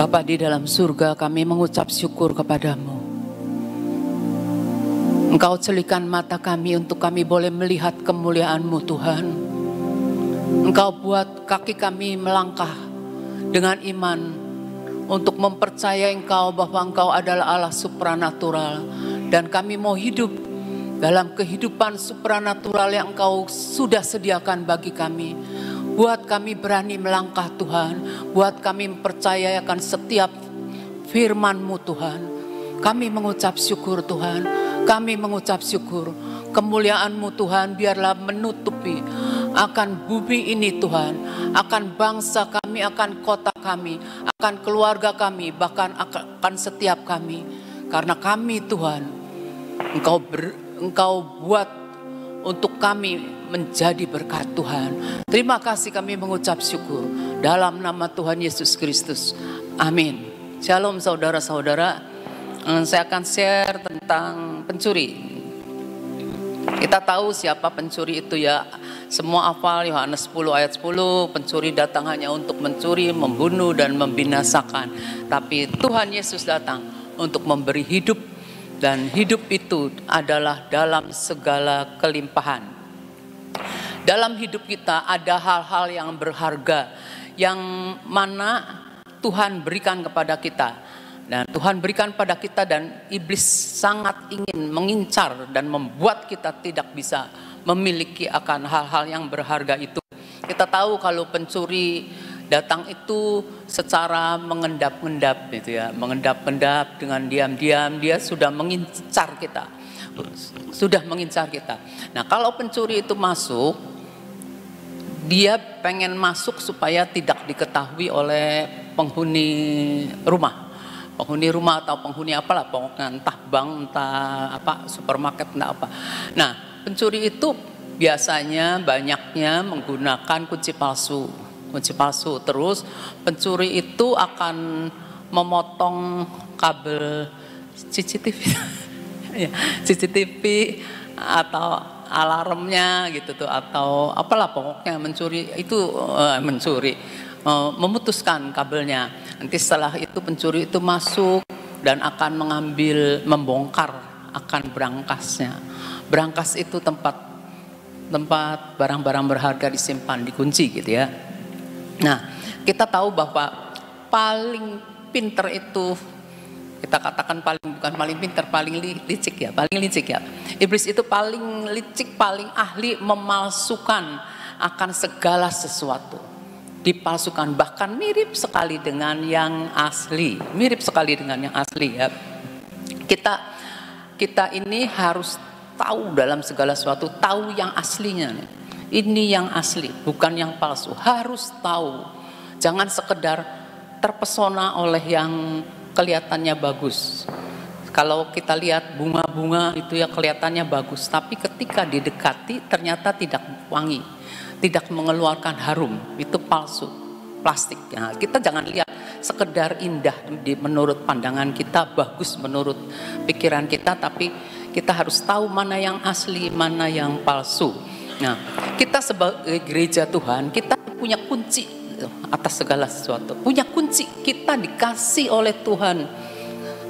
Bapa di dalam surga, kami mengucap syukur kepadamu. Engkau celikan mata kami untuk kami boleh melihat kemuliaan-Mu Tuhan. Engkau buat kaki kami melangkah dengan iman untuk mempercayai Engkau bahwa Engkau adalah Allah supranatural. Dan kami mau hidup dalam kehidupan supranatural yang Engkau sudah sediakan bagi kami. Buat kami berani melangkah Tuhan. Buat kami percaya akan setiap firman-Mu Tuhan. Kami mengucap syukur Tuhan. Kami mengucap syukur. Kemuliaan-Mu Tuhan biarlah menutupi akan bumi ini Tuhan. Akan bangsa kami, akan kota kami, akan keluarga kami, bahkan akan setiap kami. Karena kami Tuhan, Engkau buat untuk kami menjadi berkat Tuhan. Terima kasih, kami mengucap syukur dalam nama Tuhan Yesus Kristus. Amin. Shalom saudara-saudara. Saya akan share tentang pencuri. Kita tahu siapa pencuri itu ya. Semua hafal Yohanes 10 ayat 10. Pencuri datang hanya untuk mencuri, membunuh dan membinasakan. Tapi Tuhan Yesus datang untuk memberi hidup. Dan hidup itu adalah dalam segala kelimpahan. Dalam hidup kita ada hal-hal yang berharga yang mana Tuhan berikan kepada kita. Dan Tuhan berikan pada kita dan iblis sangat ingin mengincar dan membuat kita tidak bisa memiliki akan hal-hal yang berharga itu. Kita tahu kalau pencuri datang itu secara mengendap-endap gitu ya, mengendap-endap dengan diam-diam dia sudah mengincar kita. Nah, kalau pencuri itu masuk, dia pengen masuk supaya tidak diketahui oleh penghuni rumah atau penghuni apalah, pokoknya entah bank, entah apa, supermarket, entah apa. Nah, pencuri itu biasanya banyaknya menggunakan kunci palsu. Terus pencuri itu akan memotong kabel CCTV atau alarmnya gitu tuh, atau apalah, pokoknya memutuskan kabelnya. Nanti setelah itu pencuri itu masuk dan akan membongkar akan berangkasnya. Berangkas itu tempat barang-barang berharga disimpan, dikunci gitu ya. Nah, kita tahu bahwa paling pinter itu, kita katakan bukan paling pinter, paling licik ya. Iblis itu paling licik, paling ahli memalsukan akan segala sesuatu. Dipalsukan, bahkan mirip sekali dengan yang asli. Ya. Kita ini harus tahu dalam segala sesuatu, tahu yang aslinya nih. Ini yang asli, bukan yang palsu. Harus tahu. Jangan sekedar terpesona oleh yang kelihatannya bagus. Kalau kita lihat bunga-bunga itu ya kelihatannya bagus, tapi ketika didekati ternyata tidak wangi, tidak mengeluarkan harum, itu palsu, plastik. Nah, kita jangan lihat sekedar indah menurut pandangan kita, bagus menurut pikiran kita, tapi kita harus tahu mana yang asli, mana yang palsu. Nah, kita sebagai gereja Tuhan, kita punya kunci atas segala sesuatu. Punya kunci, kita dikasih oleh Tuhan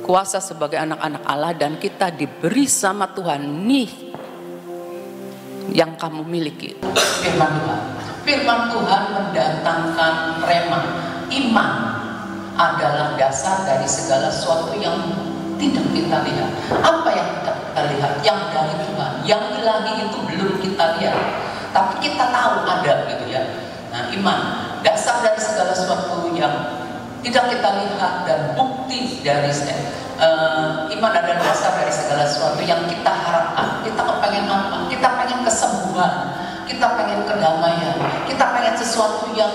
kuasa sebagai anak-anak Allah, dan kita diberi sama Tuhan, nih yang kamu miliki. Firman Tuhan mendatangkan rema. Iman adalah dasar dari segala sesuatu yang tidak kita lihat. Apa yang tidak kita lihat? Yang dari Tuhan, yang ilahi itu belum kita lihat, tapi kita tahu ada gitu ya. Nah, iman dasar dari segala sesuatu yang tidak kita lihat, dan bukti dari iman adalah dasar dari segala sesuatu yang kita harapkan. Kita kepengen apa? Kita pengen kesembuhan, kita pengen kedamaian, kita pengen sesuatu yang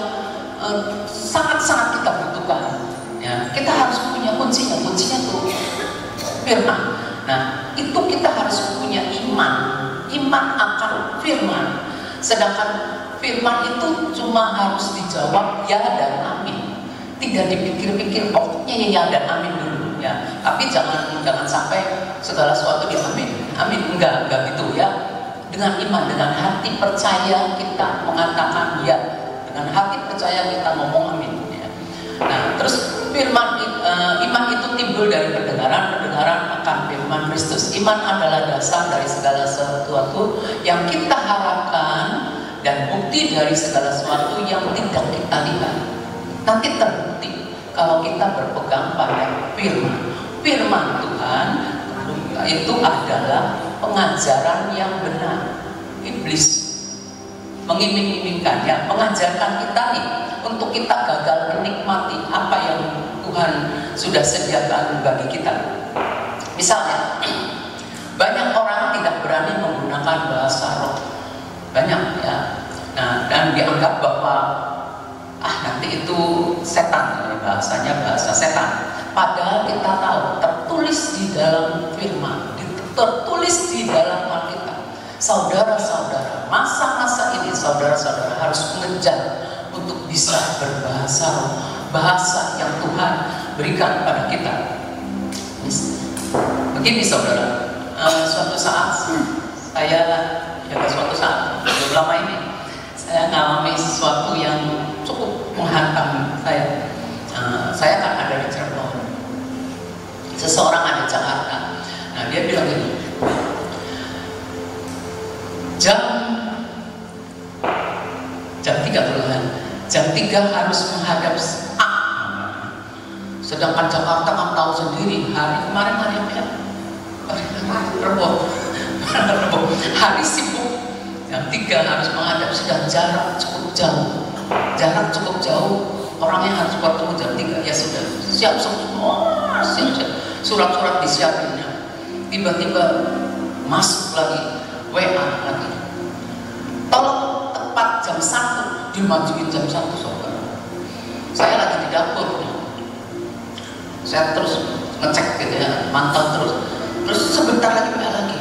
sangat-sangat kita butuhkan. Ya, kita harus punya kuncinya tuh firman. Nah, itu kita harus punya iman akan firman. Sedangkan firman itu cuma harus dijawab ya dan amin. Tidak dipikir-pikir, pokoknya ya dan amin dulu ya. Tapi jangan sampai segala sesuatu diamin. Amin, enggak gitu ya. Dengan iman, dengan hati percaya kita mengatakan ya. Dengan hati percaya kita ngomong amin ya. Nah, terus iman itu timbul dari pendengaran akan firman Kristus. Iman adalah dasar dari segala sesuatu yang kita harapkan dan bukti dari segala sesuatu yang tidak kita lihat. Nanti terbukti kalau kita berpegang pada firman Tuhan. Itu adalah pengajaran yang benar. Iblis mengiming-imingkan, ya, mengajarkan kita nih untuk kita gagal menikmati apa yang Tuhan sudah sediakan bagi kita. Misalnya, banyak orang tidak berani menggunakan bahasa roh, banyak, ya. Nah, dan dianggap bahwa nanti itu setan, bahasanya bahasa setan. Padahal kita tahu tertulis di dalam firman, tertulis di dalam Alkitab. Saudara-saudara, masa-masa ini saudara-saudara harus mengejar untuk bisa berbahasa roh, bahasa yang Tuhan berikan pada kita. Begini saudara, suatu saat suatu saat belum lama ini saya mengalami sesuatu yang cukup menghantam saya. Saya kan ada di Cirebon, seseorang ada di Jakarta. Nah, dia bilang gini, jam 3 harus menghadap A. Sedangkan Jakarta kan tahu sendiri, hari kemarin hari sibuk. Jam 3 harus menghadap, sedang jarak cukup jauh. Orangnya harus bertemu jam 3, ya sudah siap semua, siap. Surat-surat disiapinnya. Tiba-tiba masuk lagi WA lagi. Tolong tepat jam 1, dimajuin jam 1 saudara. Saya lagi di dapur. Saya terus ngecek gitu ya, mantau terus. Terus sebentar lagi WA lagi.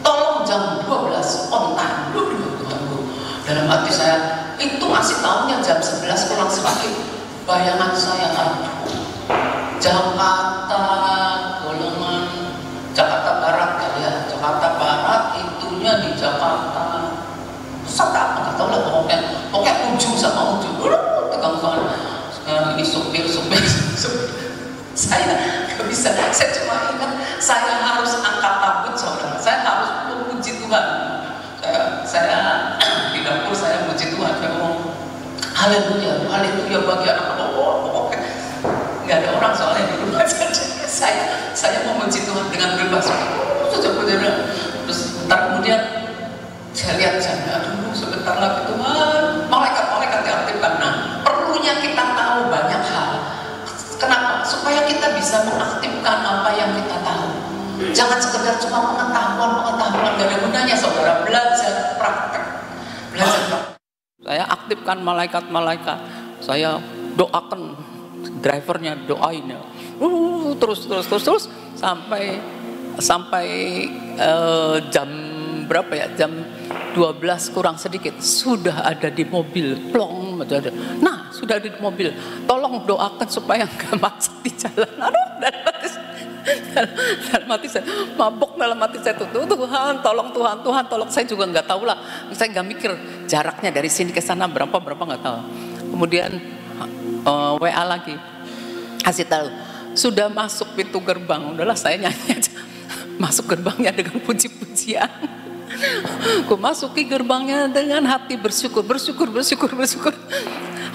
Tolong jam 12 on time. Dalam hati saya, itu masih tahunya jam 11 kurang sedikit. Bayangan saya, Jakarta golongan Jakarta Barat kali ya, Jakarta Barat itunya di Jakarta Pusat apa nggak tahu lah, pokoknya ujung sama ujung, tegang banget. Ini supir. Saya nggak bisa, saya cuma ingat saya harus angkat tabut saudara, saya harus memuji Tuhan. Saya di dapur saya memuji Tuhan, saya ngomong haleluya bagi anak Allah. Nggak ada orang soalnya di rumah saja. Saya memuji Tuhan dengan bebas. Terus ntar kemudian saya lihat aduh sebentar lagi Tuhan, malaikat diaktifkan. Nah, perlunya kita tahu banyak hal. Kenapa? Supaya kita bisa mengaktifkan apa yang kita tahu. Jangan sekedar cuma pengetahuan, nggak ada gunanya saudara. Belajar praktek. Saya aktifkan malaikat. Saya doakan drivernya, doain ya. Terus sampai jam berapa ya? Jam 12 kurang sedikit sudah ada di mobil, plong aja ada. Nah, sudah di mobil. Tolong doakan supaya nggak macet di jalan. Aduh, dalam hati saya mabok, dalam hati saya Tuhan tolong, saya juga nggak tahu lah, saya nggak mikir jaraknya dari sini ke sana berapa nggak tahu. Kemudian WA lagi, kasih tahu sudah masuk pintu gerbang. Udahlah saya nyanyi aja, masuk gerbangnya dengan puji-pujian. Ku masuki gerbangnya dengan hati bersyukur.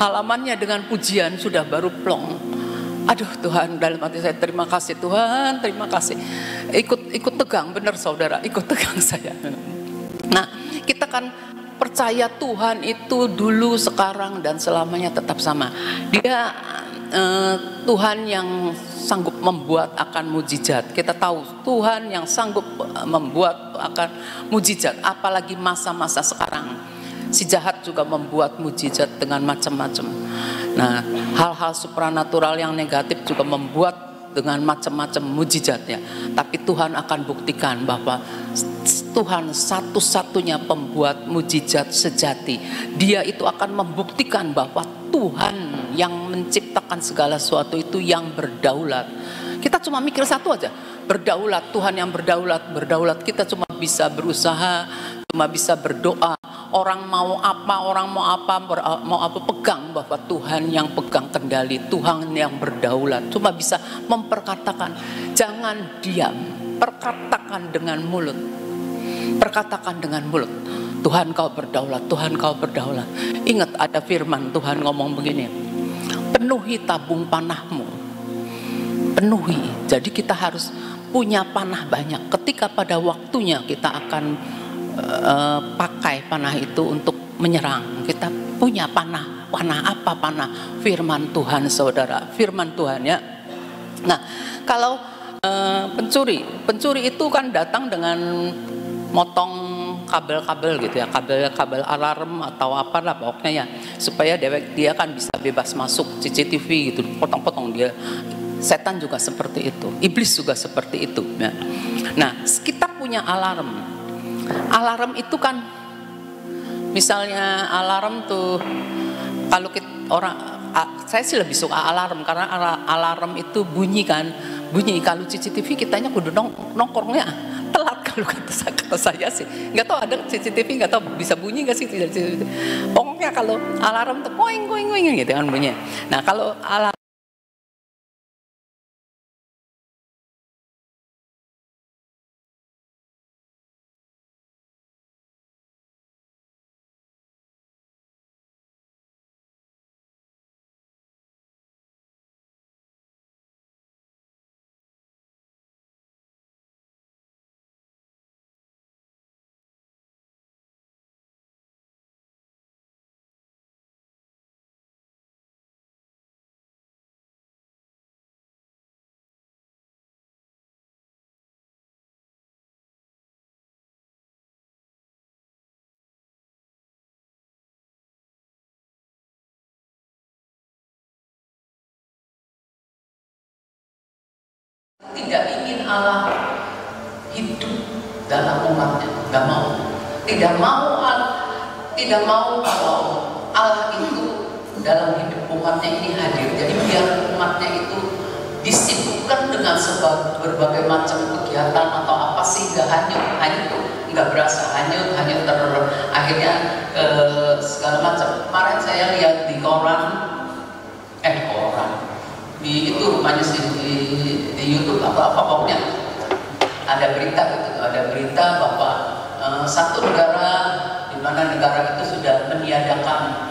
Halamannya dengan pujian, sudah baru plong. Aduh Tuhan, dalam hati saya terima kasih Tuhan, terima kasih. Ikut tegang, benar saudara, ikut tegang saya. Nah, kita kan percaya Tuhan itu dulu, sekarang, dan selamanya tetap sama. Dia Tuhan yang sanggup membuat akan mujizat. Kita tahu Tuhan yang sanggup membuat akan mujizat, apalagi masa-masa sekarang. Si jahat juga membuat mujizat dengan macam-macam. Nah, hal-hal supranatural yang negatif juga membuat dengan macam-macam mujizat ya. Tapi Tuhan akan buktikan bahwa Tuhan satu-satunya pembuat mujizat sejati. Dia itu akan membuktikan bahwa Tuhan yang menciptakan segala sesuatu itu yang berdaulat. Kita cuma mikir satu aja, berdaulat, Tuhan yang berdaulat. Kita cuma bisa berusaha, cuma bisa berdoa. Orang mau apa, pegang bahwa Tuhan yang pegang kendali, Tuhan yang berdaulat. Cuma bisa memperkatakan, jangan diam, perkatakan dengan mulut. Perkatakan dengan mulut, Tuhan kau berdaulat, Tuhan kau berdaulat. Ingat ada firman Tuhan ngomong begini, penuhi tabung panahmu, penuhi. Jadi kita harus punya panah banyak. Ketika pada waktunya kita akan pakai panah itu untuk menyerang, kita punya panah. Panah apa? Panah firman Tuhan, saudara, firman Tuhan ya. Nah, kalau pencuri itu kan datang dengan motong kabel-kabel gitu ya, kabel alarm atau apa lah pokoknya ya, supaya dia kan bisa bebas masuk CCTV gitu, potong-potong dia. Setan juga seperti itu, iblis juga seperti itu ya. Nah, kita punya alarm. Alarm itu kan, misalnya alarm tuh, kalau saya sih lebih suka alarm karena alarm itu bunyi kan, bunyi. Kalau CCTV kitanya kudu nongkrongnya telat kalau kata saya sih. Nggak tahu ada CCTV, nggak tahu bisa bunyi nggak sih tidak CCTV. Pokoknya kalau alarm tuh koing gitu kan bunyinya. Nah kalau alarm tidak ingin Allah hidup dalam umatnya, nggak mau, tidak mau kalau Allah itu dalam hidup umatnya ini hadir. Jadi biar umatnya itu disibukkan dengan berbagai macam kegiatan atau apa sehingga hanya itu nggak berasa, hanya akhirnya segala macam. Kemarin saya lihat di koran di itu rumahnya di YouTube atau apa pokoknya ada berita bahwa satu negara, di mana negara itu sudah meniadakan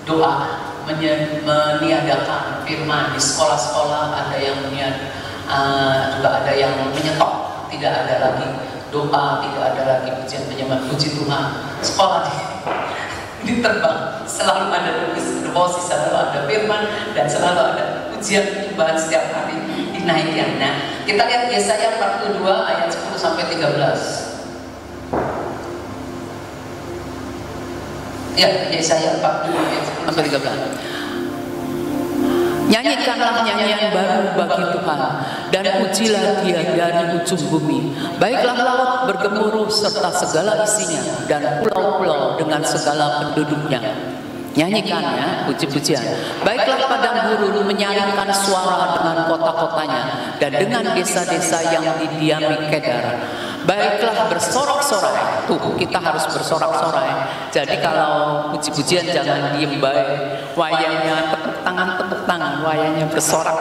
doa, meniadakan firman di sekolah-sekolah, ada yang juga ada yang menyetop, tidak ada lagi doa, tidak ada lagi pujian penyembah, puji Tuhan. Sekolah diterbang, selalu ada devosi, selalu ada firman, dan selalu ada pujian penyembahan setiap hari dinaikkan. Nah, kita lihat Yesaya 42 ayat 10 sampai 13. Ya, Yesaya 42 ayat 10 sampai 13. Nyanyikanlah nyanyian baru bagi Tuhan, dan pujilah Dia dari ujung bumi. Baiklah laut bergemuruh serta segala isinya, dan pulau-pulau dengan segala penduduknya. Nyanyikannya puji-pujian. Baiklah padang gurun menyanyikan suara dengan kota-kotanya, dan dengan desa-desa yang didiami Kedar. Baiklah bersorak-sorai. Tuh, kita harus bersorak-sorai. Jadi kalau puji-pujian jangan diem baik. Wayangnya tepuk tangan, wayangnya bersorak.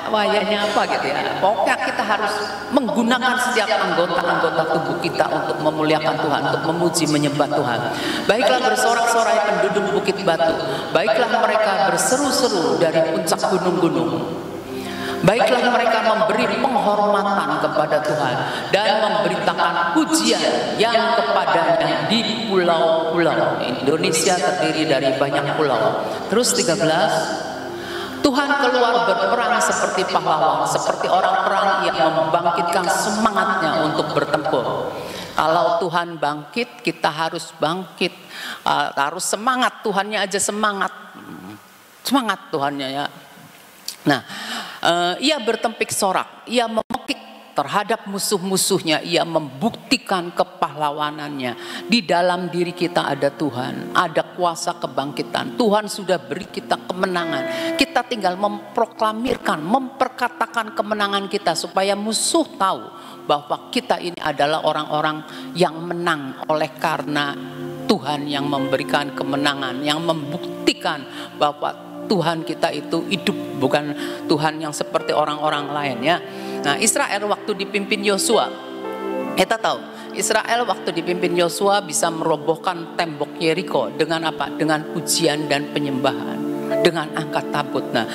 Wayangnya apa gitu ya. Pokoknya kita harus menggunakan setiap anggota tubuh kita untuk memuliakan Tuhan, untuk memuji menyembah Tuhan. Baiklah bersorak-sorai penduduk Bukit Batu. Baiklah mereka berseru-seru dari puncak gunung-gunung. Baiklah mereka memberi penghormatan kepada Tuhan dan memberitakan pujian yang kepadanya di pulau-pulau. Indonesia terdiri dari banyak pulau. Terus 13, Tuhan keluar berperang seperti pahlawan, seperti orang perang yang membangkitkan semangatnya untuk bertempur. Kalau Tuhan bangkit, kita harus bangkit, harus semangat. Tuhannya aja semangat Tuhannya ya. Nah, ia bertempik sorak, ia memekik terhadap musuh-musuhnya, ia membuktikan kepahlawanannya. Di dalam diri kita ada Tuhan, ada kuasa kebangkitan. Tuhan sudah beri kita kemenangan. Kita tinggal memproklamirkan, memperkatakan kemenangan kita supaya musuh tahu bahwa kita ini adalah orang-orang yang menang oleh karena Tuhan yang memberikan kemenangan, yang membuktikan bahwa Tuhan kita itu hidup, bukan Tuhan yang seperti orang-orang lain ya. Nah, Israel waktu dipimpin Yosua, kita tahu Israel waktu dipimpin Yosua bisa merobohkan tembok Yeriko dengan apa? Dengan pujian dan penyembahan, dengan angkat tabut. Nah,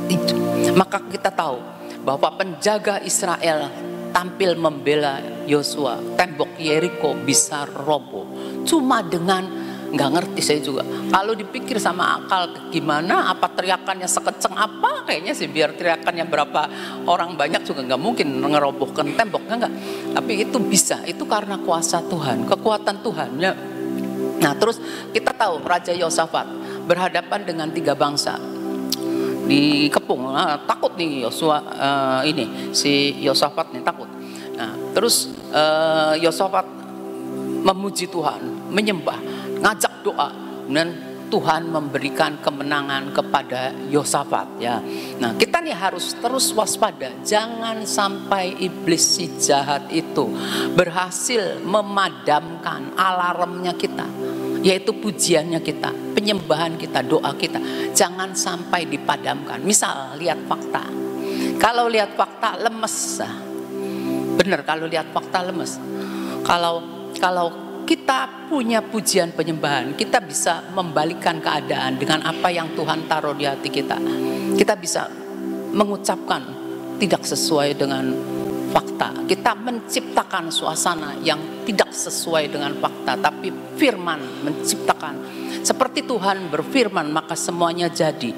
itu. Maka kita tahu bahwa penjaga Israel tampil membela Yosua, tembok Yeriko bisa roboh cuma dengan, nggak ngerti saya juga. Kalau dipikir sama akal gimana, apa teriakannya sekenceng apa, kayaknya sih biar teriakannya berapa orang banyak juga nggak mungkin ngerobohkan tembok, enggak. Tapi itu bisa, itu karena kuasa Tuhan, kekuatan Tuhan ya. Nah, terus kita tahu Raja Yosafat berhadapan dengan 3 bangsa, dikepung. Nah, takut nih Yosua, ini si Yosafat nih takut. Nah, terus Yosafat memuji Tuhan, menyembah, ngajak doa, dan Tuhan memberikan kemenangan kepada Yosafat ya. Nah, kita nih harus terus waspada, jangan sampai iblis si jahat itu berhasil memadamkan alarmnya kita, yaitu pujiannya kita, penyembahan kita, doa kita. Jangan sampai dipadamkan. Misal lihat fakta, kalau lihat fakta lemes, benar, kalau lihat fakta lemes. Kalau kita punya pujian penyembahan, kita bisa membalikkan keadaan dengan apa yang Tuhan taruh di hati kita. Kita bisa mengucapkan tidak sesuai dengan fakta. Kita menciptakan suasana yang tidak sesuai dengan fakta, tapi firman menciptakan. Seperti Tuhan berfirman, maka semuanya jadi.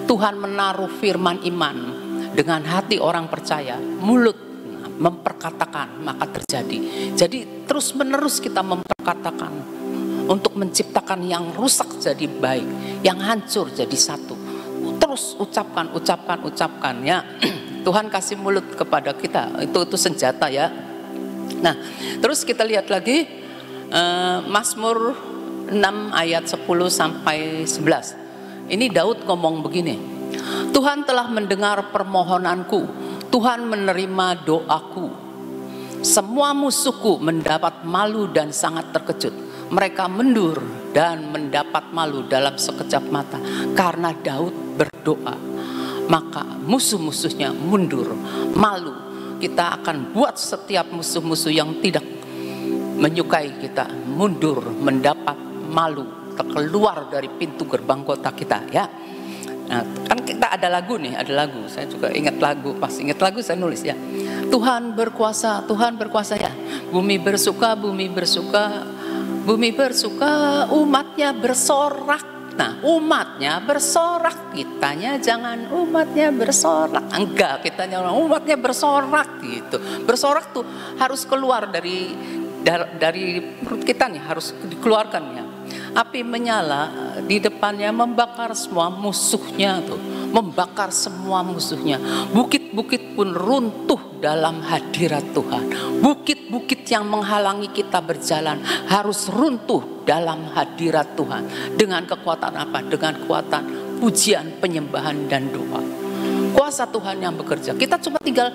Tuhan menaruh firman iman dengan hati orang percaya, mulut memperkatakan, maka terjadi. Jadi terus menerus kita memperkatakan untuk menciptakan yang rusak jadi baik, yang hancur jadi satu. Terus ucapkan ya. Tuhan kasih mulut kepada kita, itu senjata ya. Nah, terus kita lihat lagi Mazmur 6 ayat 10 sampai 11. Ini Daud ngomong begini, Tuhan telah mendengar permohonanku, Tuhan menerima doaku. Semua musuhku mendapat malu dan sangat terkejut. Mereka mundur dan mendapat malu dalam sekejap mata. Karena Daud berdoa, maka musuh-musuhnya mundur, malu. Kita akan buat setiap musuh-musuh yang tidak menyukai kita mundur, mendapat malu, keluar dari pintu gerbang kota kita ya. Nah, kan kita ada lagu nih, ada lagu. Saya juga ingat lagu, pas ingat lagu saya nulis ya. Tuhan berkuasa ya. Bumi bersuka, umatnya bersorak. Nah, umatnya bersorak, kitanya jangan umatnya bersorak. Enggak, kitanya umatnya bersorak gitu. Bersorak tuh harus keluar dari perut kita nih, harus dikeluarkan ya. Api menyala di depannya membakar semua musuhnya tuh, membakar semua musuhnya. Bukit-bukit pun runtuh dalam hadirat Tuhan. Bukit-bukit yang menghalangi kita berjalan harus runtuh dalam hadirat Tuhan. Dengan kekuatan apa? Dengan kekuatan pujian, penyembahan dan doa. Kuasa Tuhan yang bekerja. Kita cuma tinggal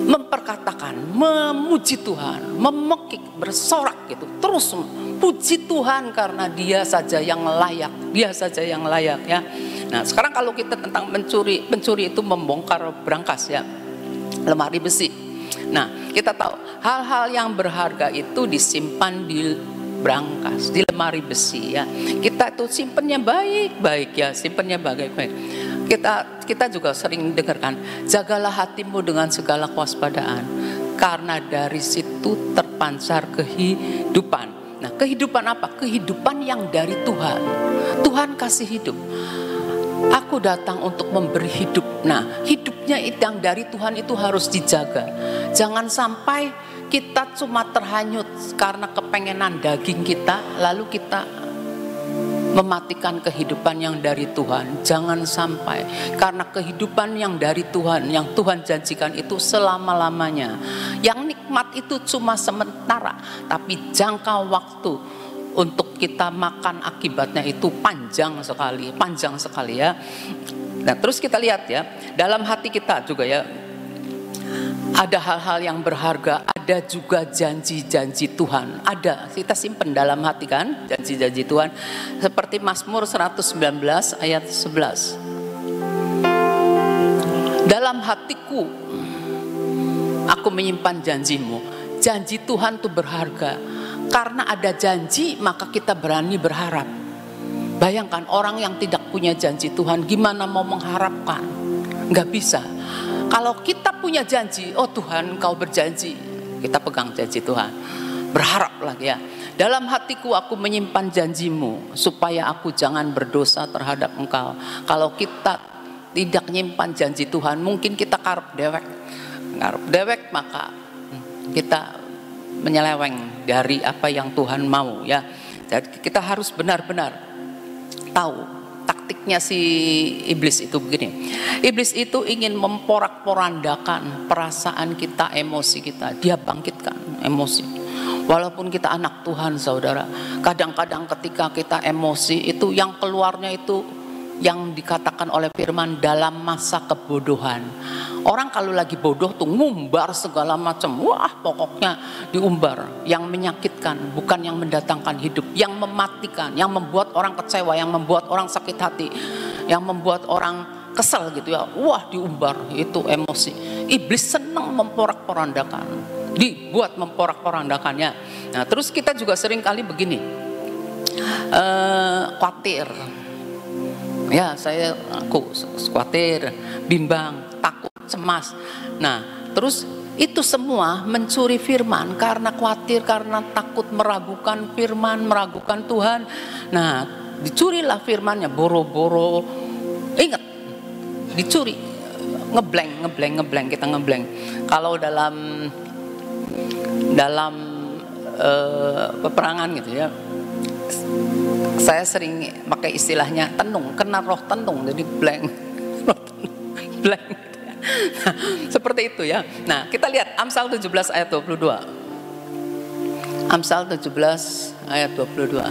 memperkatakan, memuji Tuhan, memekik, bersorak gitu. Terus puji Tuhan karena Dia saja yang layak, Dia saja yang layak ya. Nah, sekarang kalau kita tentang pencuri itu membongkar brankas ya, lemari besi. Nah, kita tahu hal-hal yang berharga itu disimpan di brankas, di lemari besi ya. Kita itu simpennya baik-baik ya, simpennya baik-baik. Kita juga sering dengarkan, jagalah hatimu dengan segala kewaspadaan, karena dari situ terpancar kehidupan. Nah, kehidupan apa? Kehidupan yang dari Tuhan. Tuhan kasih hidup. Aku datang untuk memberi hidup. Nah, hidupnya yang dari Tuhan itu harus dijaga. Jangan sampai kita cuma terhanyut karena kepengenan daging kita, lalu kita mematikan kehidupan yang dari Tuhan. Jangan sampai, karena kehidupan yang dari Tuhan, yang Tuhan janjikan itu selama-lamanya. Yang nikmat itu cuma sementara, tapi jangka waktu untuk kita makan akibatnya itu panjang sekali ya. Nah, terus kita lihat ya, dalam hati kita juga ya, Ada hal-hal yang berharga, ada juga janji-janji Tuhan. Ada, kita simpen dalam hati kan, janji-janji Tuhan. Seperti Mazmur 119 ayat 11. Dalam hatiku, aku menyimpan janjimu. Janji Tuhan itu berharga. Karena ada janji, maka kita berani berharap. Bayangkan orang yang tidak punya janji Tuhan, gimana mau mengharapkan? Nggak bisa. Kalau kita punya janji, oh Tuhan Kau berjanji, kita pegang janji Tuhan, berharap lagi ya. Dalam hatiku aku menyimpan janjimu, supaya aku jangan berdosa terhadap Engkau. Kalau kita tidak menyimpan janji Tuhan, mungkin kita karep dewek, maka kita menyeleweng dari apa yang Tuhan mau ya. Jadi kita harus benar-benar tahu taktiknya si iblis itu begini. Iblis itu ingin memporak-porandakan perasaan kita, emosi kita. Dia bangkitkan emosi. Walaupun kita anak Tuhan, saudara, kadang-kadang ketika kita emosi itu yang keluarnya itu yang dikatakan oleh firman dalam masa kebodohan. Orang kalau lagi bodoh tuh ngumbar segala macam. Wah, pokoknya diumbar. Yang menyakitkan, bukan yang mendatangkan hidup, yang mematikan, yang membuat orang kecewa, yang membuat orang sakit hati, yang membuat orang kesel gitu ya. Wah, diumbar, itu emosi. Iblis senang memporak-porandakan, dibuat memporak-porandakannya. Nah, terus kita juga sering kali begini, khawatir. Ya, aku khawatir, bimbang, takut, cemas. Nah, terus itu semua mencuri firman karena khawatir, karena takut meragukan firman, meragukan Tuhan. Nah, dicurilah firmannya, boro-boro. Ingat, dicuri, ngeblank, kita ngeblank. Kalau dalam peperangan gitu ya, saya sering pakai istilahnya tenung, kena roh tenung, jadi blank. Blank. Nah, seperti itu ya. Nah, kita lihat Amsal 17 ayat 22. Amsal 17 ayat 22.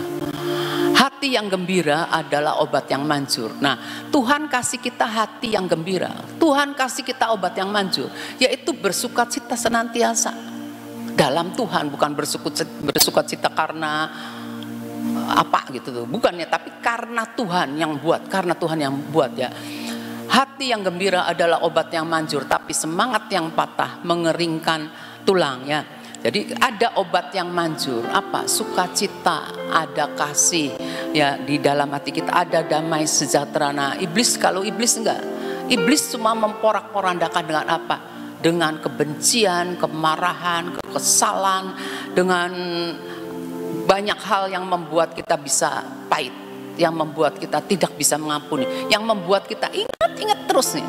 Hati yang gembira adalah obat yang manjur. Nah, Tuhan kasih kita hati yang gembira. Tuhan kasih kita obat yang manjur, yaitu bersukacita senantiasa dalam Tuhan, bukan bersukacita karena apa gitu tuh, bukannya, tapi karena Tuhan yang buat, ya. Hati yang gembira adalah obat yang manjur, tapi semangat yang patah mengeringkan tulang ya. Jadi ada obat yang manjur, apa? Sukacita, ada kasih ya di dalam hati kita, ada damai sejahtera. Nah, kalau iblis enggak. Iblis cuma memporak-porandakan dengan apa? Dengan kebencian, kemarahan, kekesalan, dengan banyak hal yang membuat kita bisa pahit, yang membuat kita tidak bisa mengampuni, yang membuat kita ingat terus nih.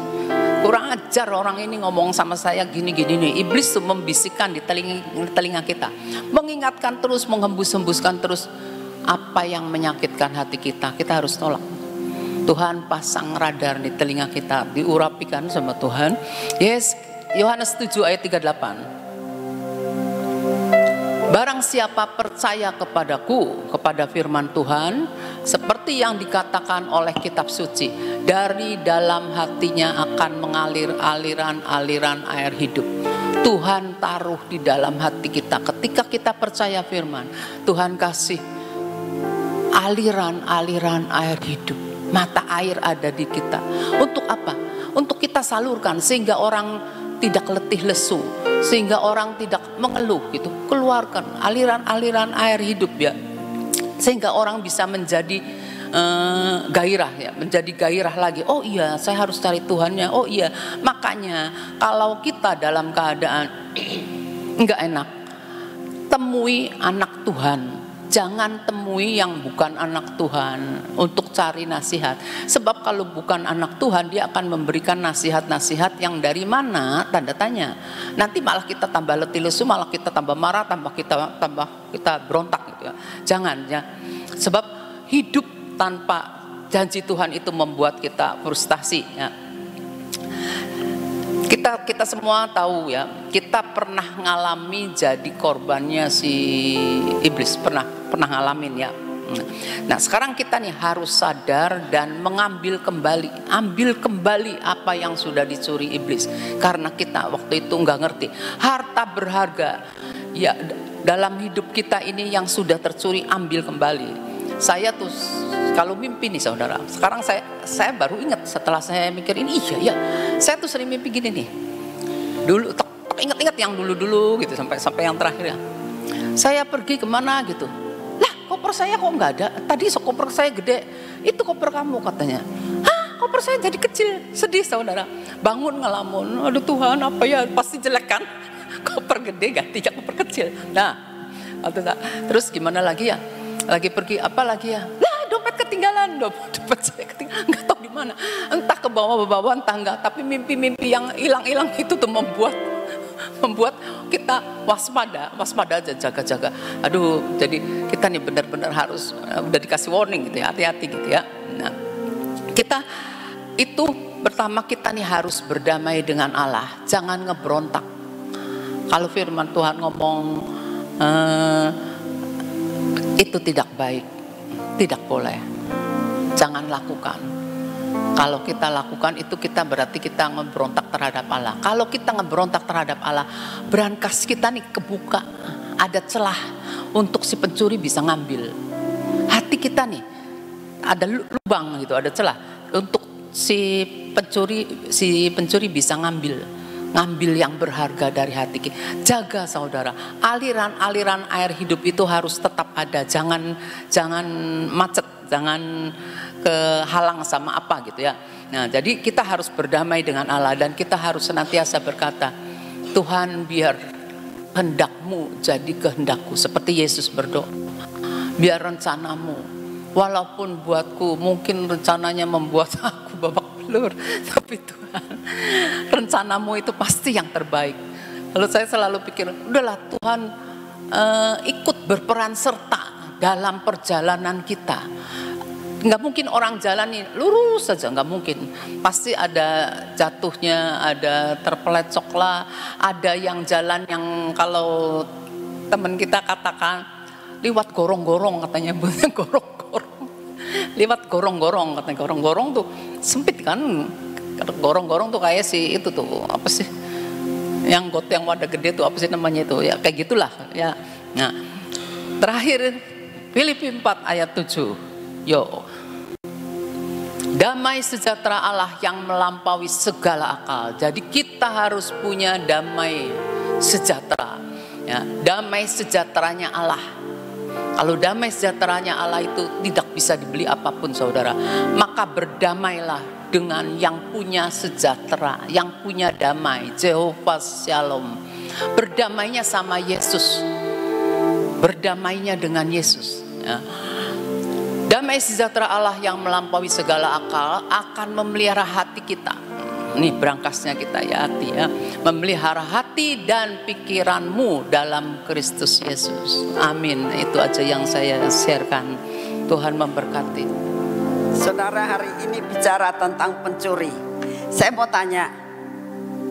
Kurang ajar orang ini ngomong sama saya gini nih. Iblis tuh membisikkan di telinga kita, mengingatkan terus, menghembus-hembuskan terus apa yang menyakitkan hati kita. Kita harus tolak. Tuhan pasang radar di telinga kita, diurapikan sama Tuhan. Yes, Yohanes 7 ayat 38. Barang siapa percaya kepadaku, kepada firman Tuhan, seperti yang dikatakan oleh kitab suci, dari dalam hatinya akan mengalir aliran air hidup. Tuhan taruh di dalam hati kita. Ketika kita percaya firman, Tuhan kasih aliran air hidup. Mata air ada di kita. Untuk apa? Untuk kita salurkan sehingga orang tidak letih lesu, sehingga orang tidak mengeluh gitu. Keluarkan aliran air hidup ya, sehingga orang bisa menjadi gairah ya, menjadi gairah lagi. Oh iya, saya harus cari Tuhannya. Oh iya, makanya kalau kita dalam keadaan enggak enak, temui anak Tuhan. Jangan temui yang bukan anak Tuhan untuk cari nasihat. Sebab kalau bukan anak Tuhan, dia akan memberikan nasihat-nasihat yang dari mana? Tanda tanya. Nanti malah kita tambah letih lesu, malah kita tambah marah, tambah kita berontak gitu ya. Jangan ya. Sebab hidup tanpa janji Tuhan itu membuat kita frustasi ya. Kita semua tahu ya, kita pernah ngalami jadi korbannya si iblis, pernah ngalamin ya. Nah sekarang kita nih harus sadar dan mengambil kembali, ambil kembali apa yang sudah dicuri iblis. Karena kita waktu itu nggak ngerti harta berharga ya dalam hidup kita ini yang sudah tercuri, ambil kembali. Saya tuh kalau mimpi nih saudara, sekarang saya baru ingat setelah saya mikirin, iya ya, saya tuh sering mimpi gini nih. Dulu ingat-ingat yang dulu-dulu gitu sampai yang terakhir ya. Saya pergi kemana gitu. Koper saya kok nggak ada, tadi koper saya gede, itu koper kamu katanya. Hah, koper saya jadi kecil, sedih saudara. Bangun ngelamun, aduh Tuhan apa ya, pasti jelek kan. Koper gede ganti koper kecil. Nah, terus gimana lagi ya? Lagi pergi apa lagi ya? Lah dompet ketinggalan, dompet saya ketinggalan, nggak tahu di mana. Entah ke bawah-bawah entah enggak, tapi mimpi-mimpi yang hilang-hilang itu tuh membuat kita waspada aja, jaga-jaga. Aduh, jadi kita nih benar-benar harus udah dikasih warning gitu ya, hati-hati gitu ya. Nah, kita itu pertama kita nih harus berdamai dengan Allah, jangan ngeberontak. Kalau firman Tuhan ngomong itu tidak baik, tidak boleh, jangan lakukan. Kalau kita lakukan itu kita berarti kita ngeberontak terhadap Allah. Kalau kita ngeberontak terhadap Allah, brankas kita nih kebuka, ada celah untuk si pencuri bisa ngambil. Hati kita nih ada lubang gitu, ada celah untuk si pencuri bisa ngambil yang berharga dari hati kita. Jaga saudara, aliran air hidup itu harus tetap ada, jangan macet, jangan kehalang sama apa gitu ya. Nah jadi kita harus berdamai dengan Allah dan kita harus senantiasa berkata, Tuhan biar kehendak-Mu jadi kehendak-Ku, seperti Yesus berdoa. Biar rencanamu, walaupun buatku mungkin rencananya membuat aku babak belur, tapi Tuhan rencanamu itu pasti yang terbaik. Lalu saya selalu pikir, udahlah Tuhan ikut berperan serta dalam perjalanan kita. Nggak mungkin orang jalan nih lurus saja, nggak mungkin. Pasti ada jatuhnya, ada terpelecok lah, ada yang jalan yang kalau teman kita katakan liwat gorong-gorong katanya, gorong-gorong. Liwat gorong-gorong katanya, gorong-gorong tuh sempit kan. Gorong-gorong tuh kayak si itu tuh apa sih? Yang got yang wadah gede tuh apa sih namanya itu? Ya kayak gitulah ya. Nah, terakhir Filipi 4 ayat 7. Yo, damai sejahtera Allah yang melampaui segala akal. Jadi kita harus punya damai sejahtera. Ya, damai sejahteranya Allah. Kalau damai sejahteranya Allah itu tidak bisa dibeli apapun saudara. Maka berdamailah dengan yang punya sejahtera, yang punya damai. Jehovah Shalom. Berdamainya sama Yesus. Berdamainya dengan Yesus. Ya. Damai sejahtera Allah yang melampaui segala akal akan memelihara hati kita. Ini berangkasnya kita ya, hati ya. Memelihara hati dan pikiranmu dalam Kristus Yesus. Amin. Itu aja yang saya sharekan. Tuhan memberkati. Saudara hari ini bicara tentang pencuri. Saya mau tanya,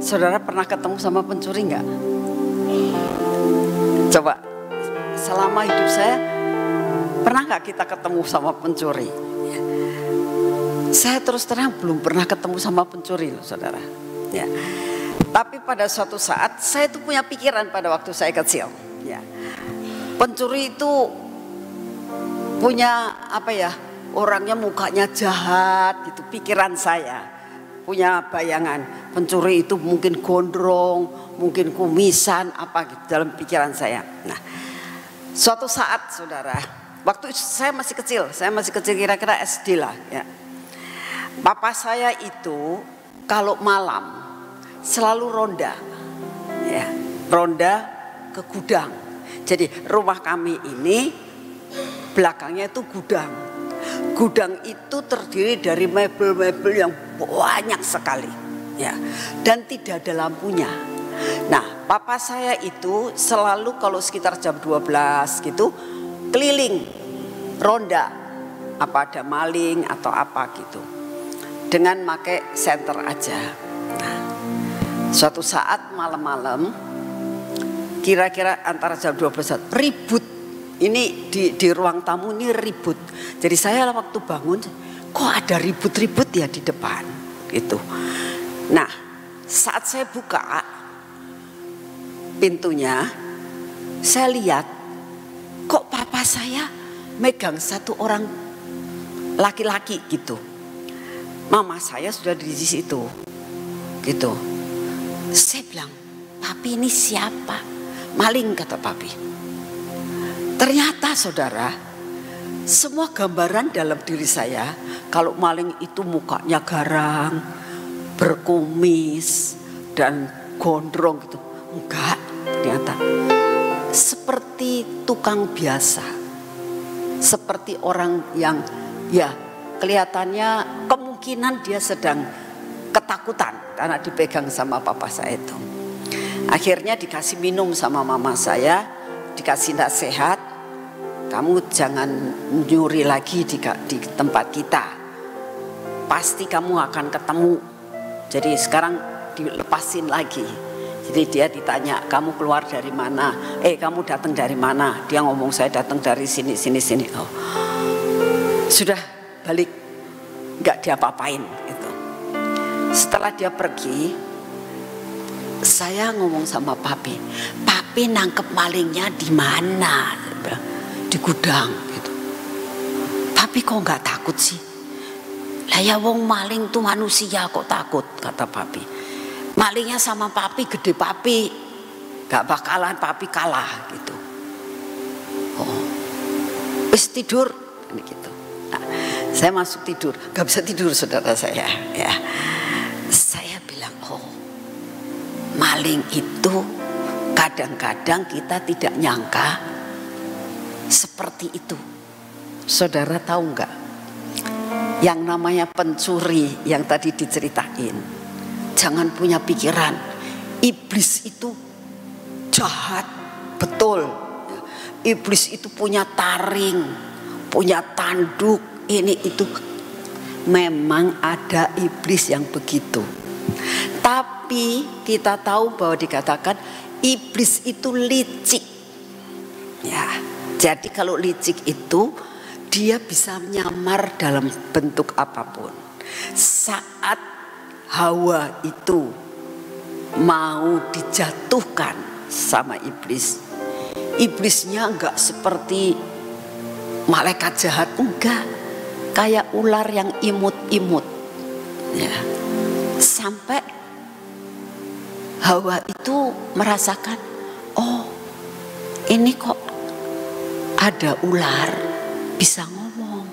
saudara pernah ketemu sama pencuri enggak? Coba, selama hidup saya pernah nggak kita ketemu sama pencuri? Saya terus terang belum pernah ketemu sama pencuri loh saudara. Ya. Tapi pada suatu saat saya tuh punya pikiran pada waktu saya kecil. Ya. Pencuri itu punya apa ya? Orangnya mukanya jahat gitu. Pikiran saya punya bayangan pencuri itu mungkin gondrong, mungkin kumisan apa gitu dalam pikiran saya. Nah, suatu saat saudara. Waktu saya masih kecil kira-kira SD lah ya. Papa saya itu kalau malam selalu ronda, ya, ronda ke gudang. Jadi rumah kami ini belakangnya itu gudang. Gudang itu terdiri dari mebel-mebel yang banyak sekali, ya, dan tidak ada lampunya. Nah, papa saya itu selalu kalau sekitar jam 12 gitu keliling ronda, apa ada maling atau apa gitu, dengan pakai senter aja. Nah, suatu saat malam-malam kira-kira antara jam 12 ribut ini di ruang tamu ini ribut. Jadi saya waktu bangun, kok ada ribut-ribut ya di depan gitu. Nah, saat saya buka pintunya, saya lihat kok papa saya megang satu orang laki-laki gitu. Mama saya sudah di situ gitu. Saya bilang, papi ini siapa? Maling, kata papi. Ternyata saudara, semua gambaran dalam diri saya, kalau maling itu mukanya garang, berkumis dan gondrong gitu. Enggak, ternyata seperti tukang biasa, seperti orang yang ya kelihatannya kemungkinan dia sedang ketakutan karena dipegang sama papa saya itu. Akhirnya dikasih minum sama mama saya, dikasih nasihat, kamu jangan nyuri lagi di tempat kita, pasti kamu akan ketemu. Jadi sekarang dilepasin lagi. Jadi dia ditanya, kamu keluar dari mana? Kamu datang dari mana? Dia ngomong, saya datang dari sini. Oh, sudah balik, nggak diapa-apain gitu. Setelah dia pergi, saya ngomong sama papi nangkep malingnya di mana? Di gudang gitu. Papi kok nggak takut sih? Lah ya wong maling tuh manusia, kok takut, kata papi. Malingnya sama papi, gede papi, gak bakalan papi kalah gitu. Oh, wis tidur ini gitu. Nah, saya masuk tidur, gak bisa tidur saudara saya. Ya, saya bilang, oh, maling itu kadang-kadang kita tidak nyangka seperti itu. Saudara tahu nggak? Yang namanya pencuri yang tadi diceritain. Jangan punya pikiran iblis itu jahat, betul. Iblis itu punya taring, punya tanduk, ini itu. Memang ada iblis yang begitu. Tapi kita tahu bahwa dikatakan iblis itu licik. Ya, jadi kalau licik itu dia bisa menyamar dalam bentuk apapun. Saat Hawa itu mau dijatuhkan sama iblis, iblisnya enggak seperti malaikat jahat, enggak, kayak ular yang imut-imut ya. Sampai Hawa itu merasakan, oh ini kok ada ular bisa ngomong,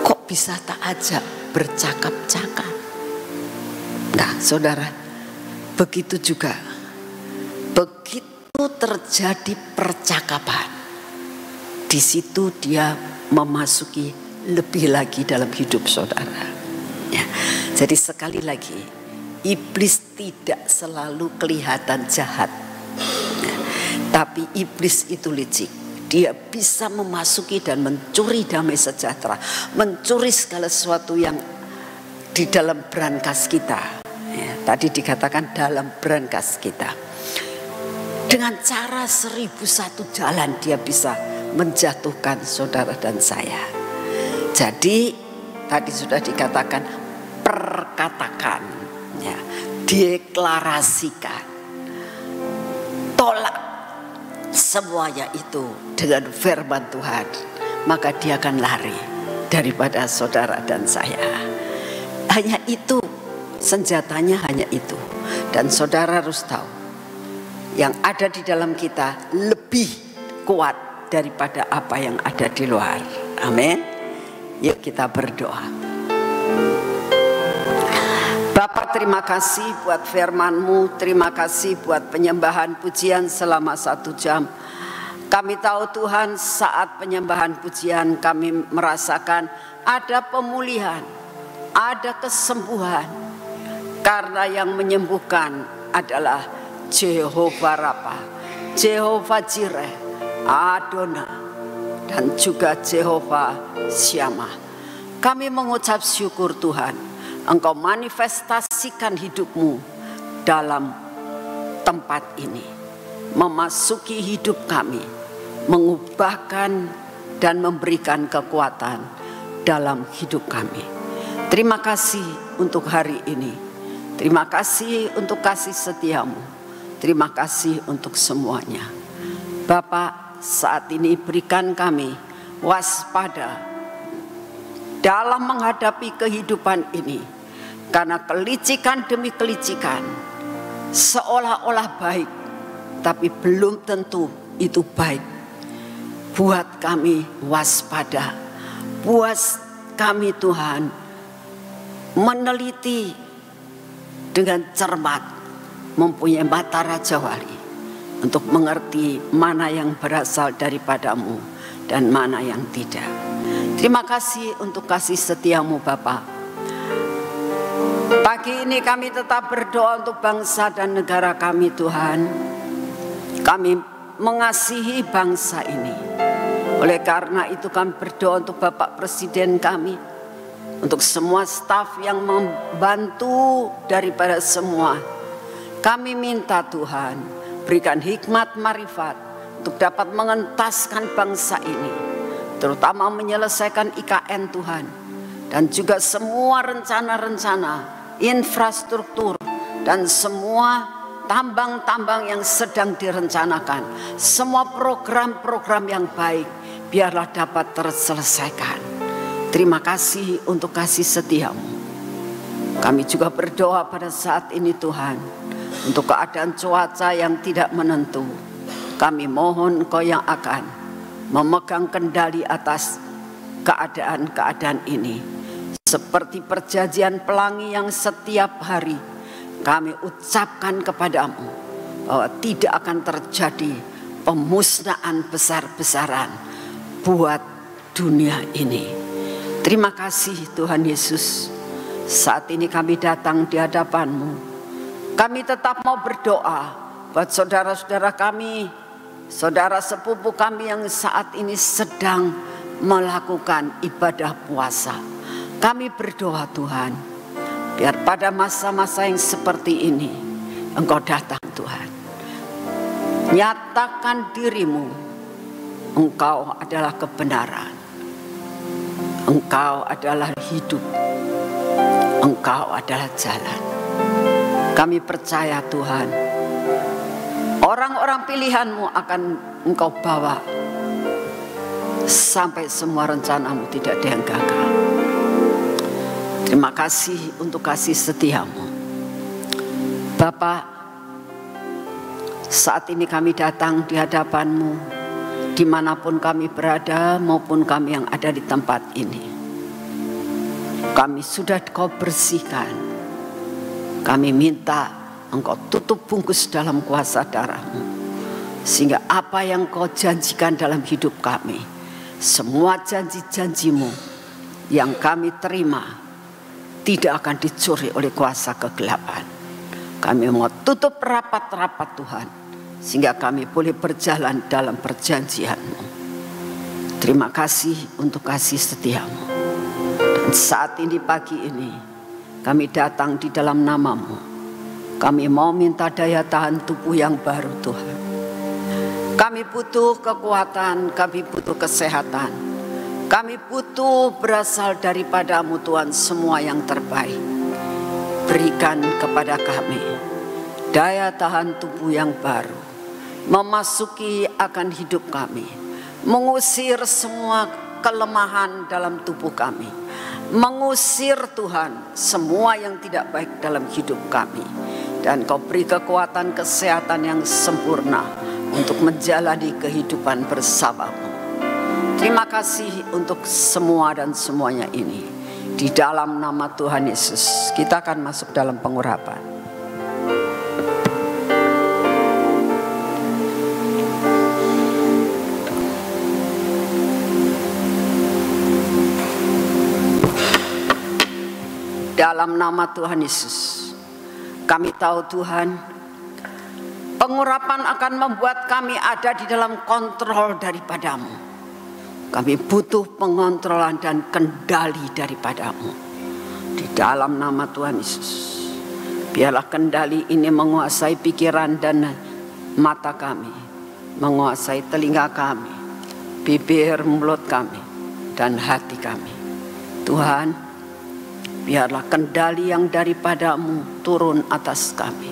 kok bisa tak ajak bercakap-cakap. Nah saudara, begitu juga, begitu terjadi percakapan, di situ dia memasuki lebih lagi dalam hidup saudara. Ya, jadi sekali lagi, iblis tidak selalu kelihatan jahat, ya, tapi iblis itu licik. Dia bisa memasuki dan mencuri damai sejahtera, mencuri segala sesuatu yang di dalam brankas kita. Ya, tadi dikatakan dalam brankas kita. Dengan cara 1001 jalan dia bisa menjatuhkan saudara dan saya. Jadi tadi sudah dikatakan perkatakan, ya, deklarasikan, tolak semuanya itu dengan firman Tuhan, maka dia akan lari daripada saudara dan saya. Hanya itu, senjatanya hanya itu. Dan saudara harus tahu, yang ada di dalam kita lebih kuat daripada apa yang ada di luar. Amin. Yuk kita berdoa. Bapak, terima kasih buat firman-Mu, terima kasih buat penyembahan pujian selama 1 jam. Kami tahu Tuhan, saat penyembahan pujian kami merasakan ada pemulihan, ada kesembuhan. Karena yang menyembuhkan adalah Jehovah Rafa, Jehovah Jireh, Adonai, dan juga Jehovah Syamah. Kami mengucap syukur Tuhan, Engkau manifestasikan hidup-Mu dalam tempat ini, memasuki hidup kami, mengubahkan dan memberikan kekuatan dalam hidup kami. Terima kasih untuk hari ini. Terima kasih untuk kasih setiamu. Terima kasih untuk semuanya. Bapa, saat ini berikan kami waspada dalam menghadapi kehidupan ini. Karena kelicikan demi kelicikan seolah-olah baik, tapi belum tentu itu baik. Buat kami waspada, buat kami Tuhan meneliti dengan cermat, mempunyai mata Raja Wali untuk mengerti mana yang berasal daripadamu dan mana yang tidak. Terima kasih untuk kasih setiamu Bapa. Pagi ini kami tetap berdoa untuk bangsa dan negara kami Tuhan. Kami mengasihi bangsa ini. Oleh karena itu kami berdoa untuk Bapak Presiden kami, untuk semua staf yang membantu daripada semua. Kami minta Tuhan berikan hikmat marifat untuk dapat mengentaskan bangsa ini, terutama menyelesaikan IKN Tuhan, dan juga semua rencana-rencana infrastruktur dan semua tambang-tambang yang sedang direncanakan. Semua program-program yang baik biarlah dapat terselesaikan. Terima kasih untuk kasih setiamu. Kami juga berdoa pada saat ini Tuhan, untuk keadaan cuaca yang tidak menentu. Kami mohon Engkau yang akan memegang kendali atas keadaan-keadaan ini. Seperti perjanjian pelangi yang setiap hari kami ucapkan kepadamu bahwa tidak akan terjadi pemusnahan besar-besaran buat dunia ini. Terima kasih Tuhan Yesus. Saat ini kami datang di hadapan-Mu. Kami tetap mau berdoa buat saudara-saudara kami, saudara sepupu kami yang saat ini sedang melakukan ibadah puasa. Kami berdoa Tuhan, biar pada masa-masa yang seperti ini Engkau datang Tuhan. Nyatakan dirimu, Engkau adalah kebenaran, Engkau adalah hidup, Engkau adalah jalan. Kami percaya Tuhan, orang-orang pilihan-Mu akan Engkau bawa sampai semua rencana-Mu tidak ada yang gagal. Terima kasih untuk kasih setiamu. Bapa, saat ini kami datang di hadapan-Mu, dimanapun kami berada maupun kami yang ada di tempat ini. Kami sudah Kau bersihkan. Kami minta Engkau tutup bungkus dalam kuasa darah-Mu, sehingga apa yang Kau janjikan dalam hidup kami, semua janji-janji-Mu yang kami terima tidak akan dicuri oleh kuasa kegelapan. Kami mau tutup rapat-rapat Tuhan, sehingga kami boleh berjalan dalam perjanjian-Mu. Terima kasih untuk kasih setiamu. Dan saat ini pagi ini kami datang di dalam nama-Mu. Kami mau minta daya tahan tubuh yang baru Tuhan. Kami butuh kekuatan, kami butuh kesehatan. Kami butuh berasal daripada-Mu Tuhan semua yang terbaik. Berikan kepada kami daya tahan tubuh yang baru, memasuki akan hidup kami, mengusir semua kelemahan dalam tubuh kami, mengusir Tuhan semua yang tidak baik dalam hidup kami. Dan Kau beri kekuatan kesehatan yang sempurna untuk menjalani kehidupan bersama-Mu. Terima kasih untuk semua dan semuanya ini. Di dalam nama Tuhan Yesus, kita akan masuk dalam pengurapan. Dalam nama Tuhan Yesus, kami tahu Tuhan, pengurapan akan membuat kami ada di dalam kontrol daripada-Mu. Kami butuh pengontrolan dan kendali daripada-Mu. Di dalam nama Tuhan Yesus, biarlah kendali ini menguasai pikiran dan mata kami, menguasai telinga kami, bibir, mulut kami, dan hati kami. Tuhan, biarlah kendali yang daripadamu turun atas kami.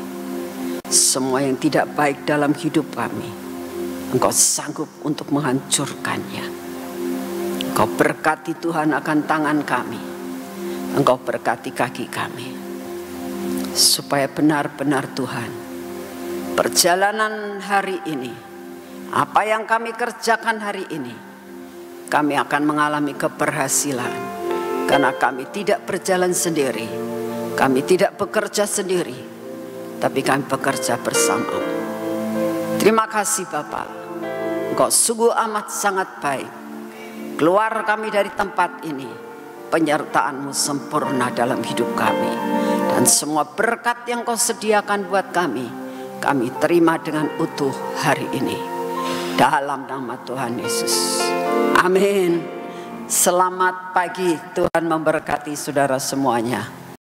Semua yang tidak baik dalam hidup kami, Engkau sanggup untuk menghancurkannya. Engkau berkati Tuhan akan tangan kami. Engkau berkati kaki kami. Supaya benar-benar Tuhan, perjalanan hari ini, apa yang kami kerjakan hari ini, kami akan mengalami keberhasilan. Karena kami tidak berjalan sendiri, kami tidak bekerja sendiri, tapi kami bekerja bersama-Mu. Terima kasih Bapa, Engkau sungguh amat sangat baik. Keluar kami dari tempat ini, penyertaan-Mu sempurna dalam hidup kami. Dan semua berkat yang Kau sediakan buat kami terima dengan utuh hari ini. Dalam nama Tuhan Yesus. Amin. Selamat pagi, Tuhan memberkati saudara semuanya.